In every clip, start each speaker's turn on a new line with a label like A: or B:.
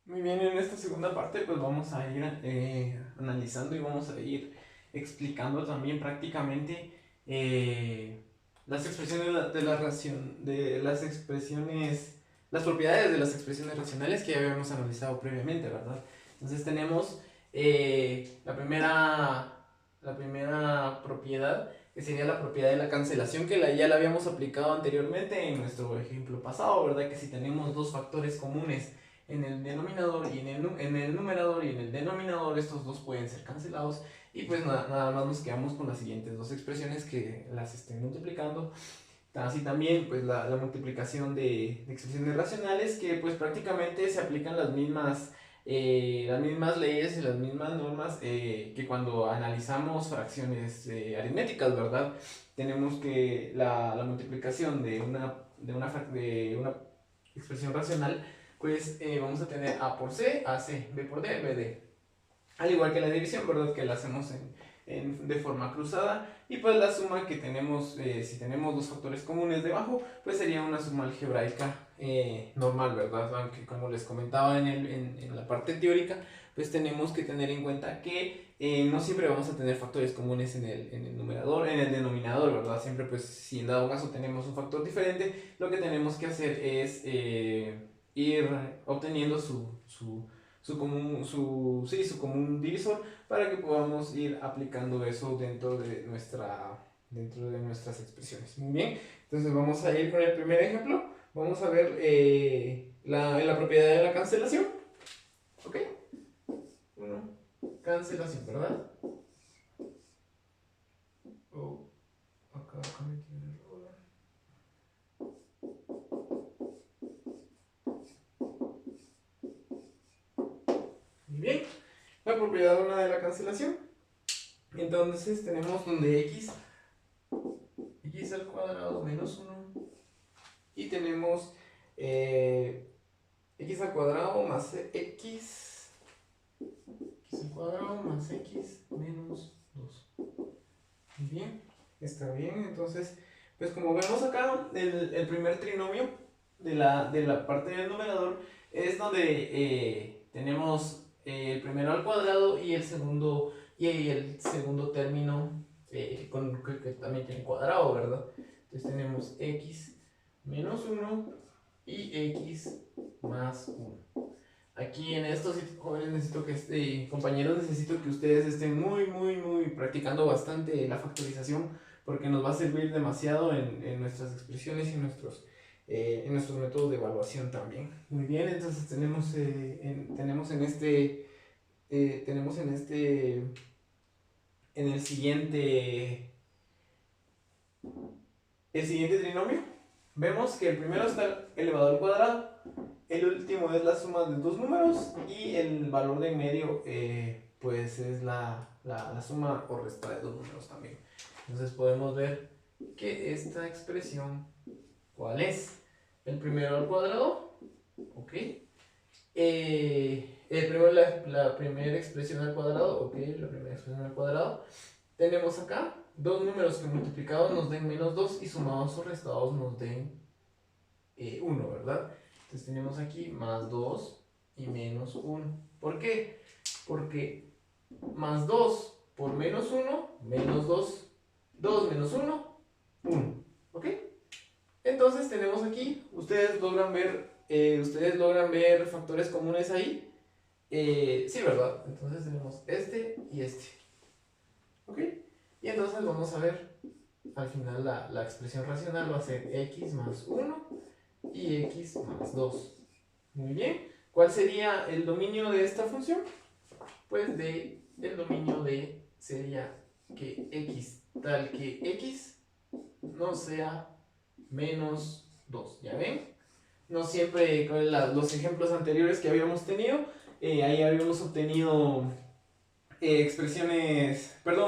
A: Muy bien, en esta segunda parte pues vamos a ir analizando y vamos a ir explicando también prácticamente eh, las expresiones de la ración, de las expresiones, las propiedades de las expresiones racionales que ya habíamos analizado previamente, ¿verdad? Entonces tenemos la primera propiedad, que sería la propiedad de la cancelación, que ya la habíamos aplicado anteriormente en nuestro ejemplo pasado, ¿verdad? Que si tenemos dos factores comunes en el denominador y en el numerador y en el denominador, estos dos pueden ser cancelados y pues nada más nos quedamos con las siguientes dos expresiones que las estén multiplicando. Así también pues la multiplicación de expresiones racionales, que pues prácticamente se aplican las mismas leyes y las mismas normas que cuando analizamos fracciones aritméticas, ¿verdad? Tenemos que la multiplicación de una expresión racional, pues vamos a tener A por C, AC, B por D, BD. Al igual que la división, ¿verdad? Que la hacemos de forma cruzada. Y pues la suma que tenemos, si tenemos dos factores comunes debajo, pues sería una suma algebraica normal, ¿verdad? Aunque como les comentaba en la parte teórica, pues tenemos que tener en cuenta que no siempre vamos a tener factores comunes en el numerador, en el denominador, ¿verdad? Siempre pues si en dado caso tenemos un factor diferente, lo que tenemos que hacer es ir obteniendo su común divisor para que podamos ir aplicando eso dentro de nuestras expresiones. Muy bien, entonces vamos a ir con el primer ejemplo. Vamos a ver la propiedad de la cancelación. ¿Ok? Bueno, cancelación, ¿verdad? Oh, acá cometí un error. Muy bien, la propiedad una de la cancelación. Entonces tenemos donde x al cuadrado menos 1 y tenemos x al cuadrado más x al cuadrado más x menos 2. Muy bien, está bien. Entonces, pues como vemos acá, el primer trinomio de la parte del numerador es donde tenemos el primero al cuadrado y el segundo término que también tiene cuadrado, ¿verdad? Entonces tenemos x menos 1 y x más 1. Aquí en estos jóvenes necesito compañeros, necesito que ustedes estén muy practicando bastante la factorización, porque nos va a servir demasiado en nuestras expresiones y en nuestros métodos de evaluación también. Muy bien, entonces tenemos en el siguiente trinomio, vemos que el primero está elevado al cuadrado, el último es la suma de dos números y el valor de en medio pues es la suma o resta de dos números también. Entonces podemos ver que esta expresión, ¿cuál es? El primero al cuadrado, ¿ok? Primero la primera expresión al cuadrado, ¿ok? La primera expresión al cuadrado. Tenemos acá dos números que multiplicados nos den menos 2 y sumados o restados nos den 1, ¿verdad? Entonces tenemos aquí más 2 y menos 1. ¿Por qué? Porque más 2 por menos 1, menos 2. 2 menos 1, 1. ¿Ok? Entonces tenemos aquí, ustedes logran ver factores comunes ahí. Sí, ¿verdad? Entonces tenemos este y este. ¿Ok? Y entonces vamos a ver, al final la expresión racional va a ser x más 1 y x más 2. Muy bien. ¿Cuál sería el dominio de esta función? Pues el dominio sería que x tal que x no sea menos 2. ¿Ya ven? No siempre, con los ejemplos anteriores que habíamos tenido, ahí habíamos obtenido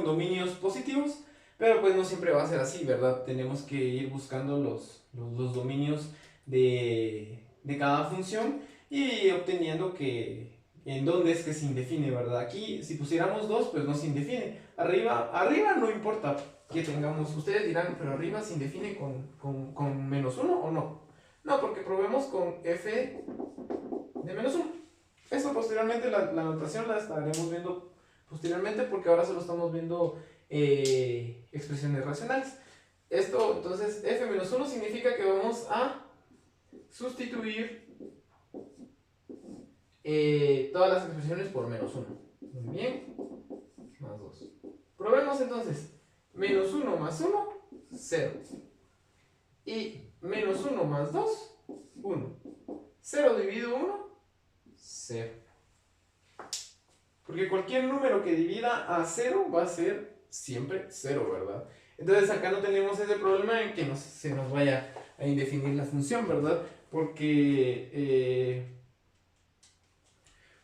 A: dominios positivos, pero pues no siempre va a ser así, ¿verdad? Tenemos que ir buscando los dominios de cada función y obteniendo en dónde es que se indefine, ¿verdad? Aquí, si pusiéramos 2, pues no se indefine. Arriba no importa que tengamos, ustedes dirán, pero arriba se indefine con menos 1 o no. No, porque probemos con f de menos 1. posteriormente la notación la estaremos viendo posteriormente porque ahora solo estamos viendo expresiones racionales. Esto, entonces, f menos 1 significa que vamos a sustituir todas las expresiones por menos 1. Muy bien, más 2. Probemos entonces, menos 1 más 1, 0. Y menos 1 más 2, 1. 0 dividido 1, 0. Porque cualquier número que divida a 0 va a ser siempre 0, ¿verdad? Entonces acá no tenemos ese problema en que se nos vaya a indefinir la función, ¿verdad? Porque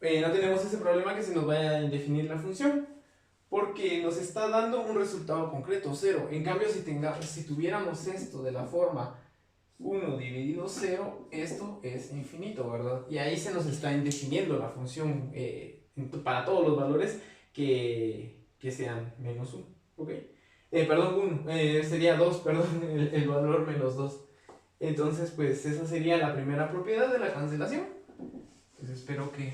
A: no tenemos ese problema que se nos vaya a indefinir la función. Porque nos está dando un resultado concreto, 0. En cambio, si tuviéramos esto de la forma 1 dividido 0, esto es infinito, ¿verdad? Y ahí se nos está indefiniendo la función para todos los valores que sean menos 1, ¿ok? Perdón, 1, sería 2, perdón, el valor menos 2. Entonces, pues esa sería la primera propiedad de la cancelación. Pues espero que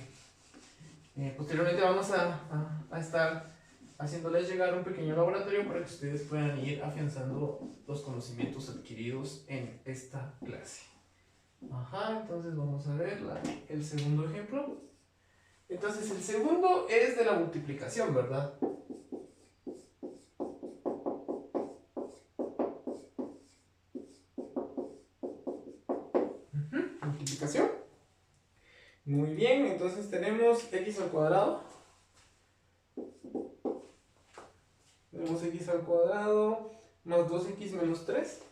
A: posteriormente vamos a estar haciéndoles llegar un pequeño laboratorio para que ustedes puedan ir afianzando los conocimientos adquiridos en esta clase. Ajá, entonces vamos a ver el segundo ejemplo. Entonces el segundo es de la multiplicación, ¿verdad? Multiplicación. Muy bien, entonces tenemos x al cuadrado. Tenemos x al cuadrado más 2x menos 3.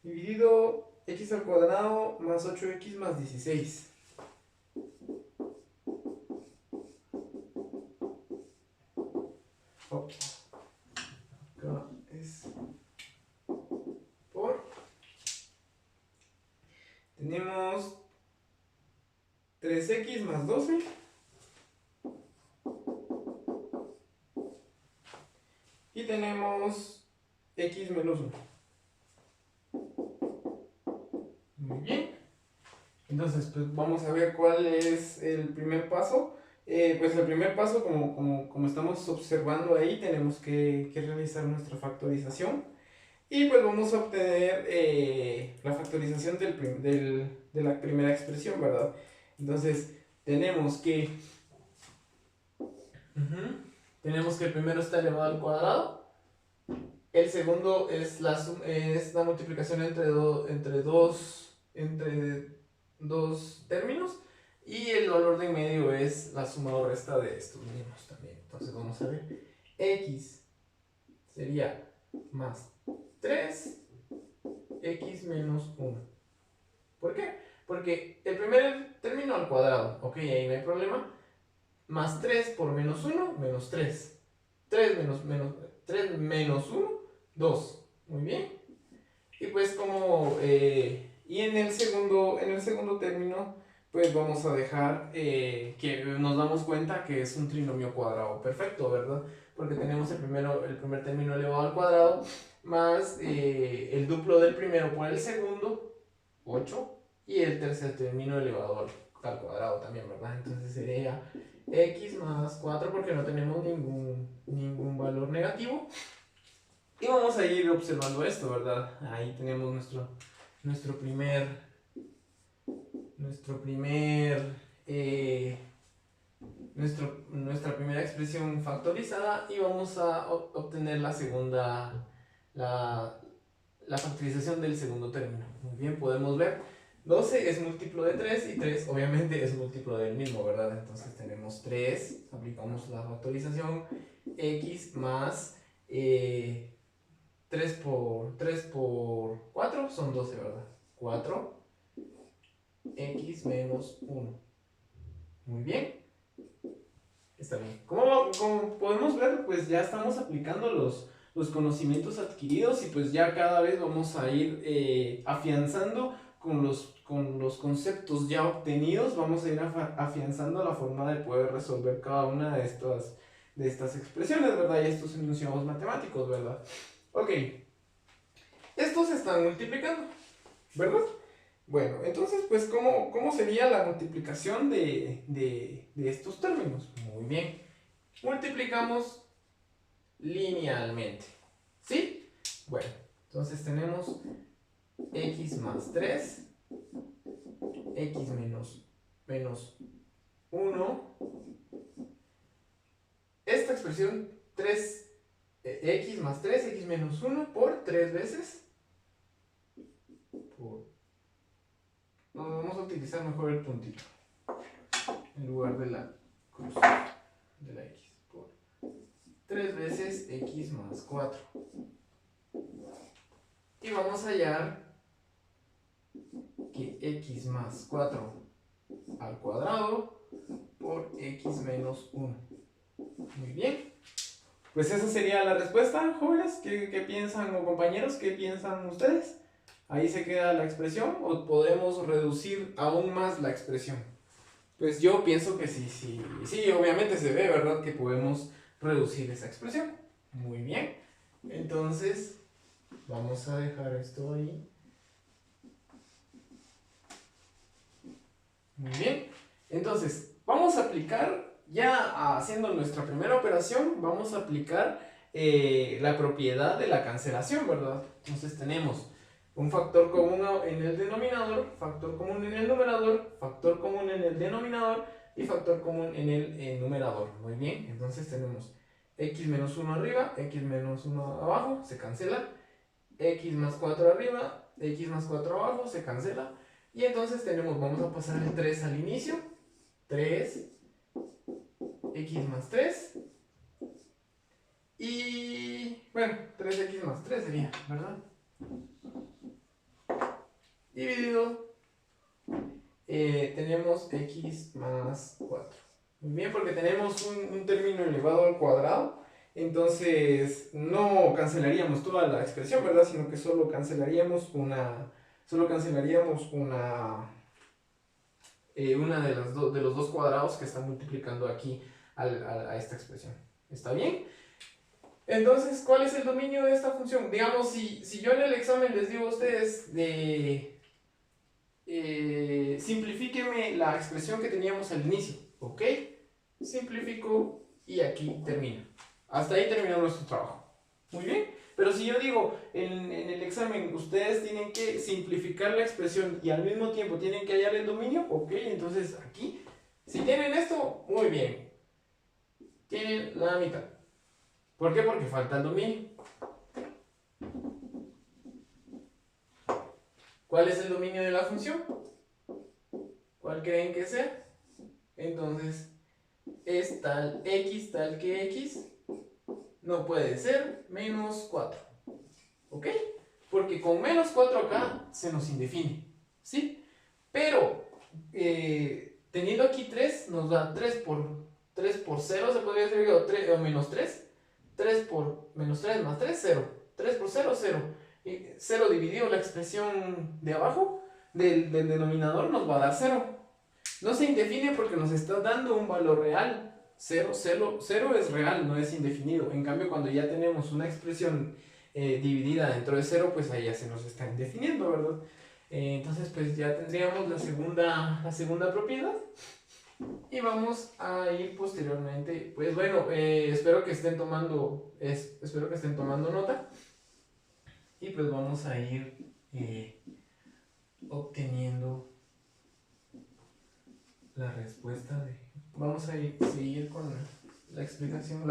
A: Dividido x al cuadrado más 8x más 16. Oh. Acá es por. Tenemos 3x más 12. Y tenemos x menos 1. Muy bien. Entonces, pues vamos a ver cuál es el primer paso. Pues el primer paso, como estamos observando ahí, tenemos que realizar nuestra factorización. Y pues vamos a obtener la factorización de la primera expresión, ¿verdad? Entonces, tenemos que el primero está elevado al cuadrado. El segundo es la multiplicación entre dos términos. Y el valor de en medio es la suma o resta de estos mismos también. Entonces vamos a ver. X sería más 3, x menos 1. ¿Por qué? Porque el primer término al cuadrado, ok, ahí no hay problema. Más 3 por menos 1, menos 3. 3 menos 1, 2. Muy bien. Y pues y en el segundo término, pues vamos a dejar que nos damos cuenta que es un trinomio cuadrado perfecto, ¿verdad? Porque tenemos el primer término elevado al cuadrado, más el duplo del primero por el segundo, 8, y el tercer término elevado al cuadrado también, ¿verdad? Entonces sería x más 4 porque no tenemos ningún valor negativo. Y vamos a ir observando esto, ¿verdad? Ahí tenemos nuestra primera expresión factorizada y vamos a obtener la factorización del segundo término. Muy bien, podemos ver 12 es múltiplo de 3 y 3 obviamente es múltiplo del mismo, ¿verdad? Entonces tenemos 3, aplicamos la factorización, x más 3 por 4 son 12, ¿verdad? 4 x menos 1. Muy bien. Está bien. Como podemos ver, pues ya estamos aplicando los conocimientos adquiridos y pues ya cada vez vamos a ir afianzando con los conceptos ya obtenidos, vamos a ir afianzando la forma de poder resolver cada una de estas expresiones, ¿verdad? Y estos enunciados matemáticos, ¿verdad? Ok. Estos se están multiplicando, ¿verdad? Bueno, entonces, pues, ¿cómo sería la multiplicación de estos términos? Muy bien. Multiplicamos linealmente. ¿Sí? Bueno, entonces tenemos x más 3, x menos 1. Esta expresión 3, x más 3, x menos 1 por 3 veces. Vamos a utilizar mejor el puntito en lugar de la cruz de la x. Por 3 veces x más 4. Y vamos a hallar que x más 4 al cuadrado por x menos 1. Muy bien. Pues esa sería la respuesta, jóvenes. ¿Qué piensan, o compañeros? ¿Qué piensan ustedes? Ahí se queda la expresión, o podemos reducir aún más la expresión. Pues yo pienso que sí, obviamente se ve, ¿verdad? Que podemos reducir esa expresión. Muy bien. Entonces, vamos a dejar esto ahí. Muy bien. Entonces, vamos a aplicar, ya haciendo nuestra primera operación, vamos a aplicar la propiedad de la cancelación, ¿verdad? Entonces tenemos un factor común en el denominador, factor común en el numerador, factor común en el denominador y factor común en el numerador. Muy bien, entonces tenemos x menos 1 arriba, x menos 1 abajo, se cancela. X más 4 arriba, x más 4 abajo, se cancela. Y entonces tenemos, vamos a pasar el 3 al inicio. 3, x más 3. Y bueno, 3x más 3 sería, ¿verdad? Dividido, tenemos x más 4. Muy bien, porque tenemos un término elevado al cuadrado. Entonces no cancelaríamos toda la expresión, ¿verdad? Sino que solo cancelaríamos una de los dos cuadrados que están multiplicando aquí a esta expresión. ¿Está bien? Entonces, ¿cuál es el dominio de esta función? Digamos, si yo en el examen les digo a ustedes simplifíqueme la expresión que teníamos al inicio, ¿ok? Simplifico y aquí termina. Hasta ahí terminó nuestro trabajo. Muy bien. Pero si yo digo, en el examen ustedes tienen que simplificar la expresión y al mismo tiempo tienen que hallar el dominio, ok, entonces aquí, si tienen esto, muy bien. Tienen la mitad. ¿Por qué? Porque falta el dominio. ¿Cuál es el dominio de la función? ¿Cuál creen que sea? Entonces, es tal que x no puede ser menos 4. ¿Ok? Porque con menos 4 acá se nos indefine. ¿Sí? Pero, teniendo aquí 3, nos da 3 por 0, se podría decir, o menos 3. 3 por menos 3 más 3, 0. 3 por 0, 0. Y 0 dividido la expresión de abajo del denominador nos va a dar 0. No se indefine porque nos está dando un valor real. 0 es real, no es indefinido. En cambio, cuando ya tenemos una expresión dividida dentro de 0, pues ahí ya se nos está indefiniendo, ¿verdad? Entonces, pues ya tendríamos la segunda propiedad. Y vamos a ir posteriormente, pues bueno, espero que estén tomando nota. Y pues vamos a ir obteniendo la respuesta vamos a seguir con la explicación,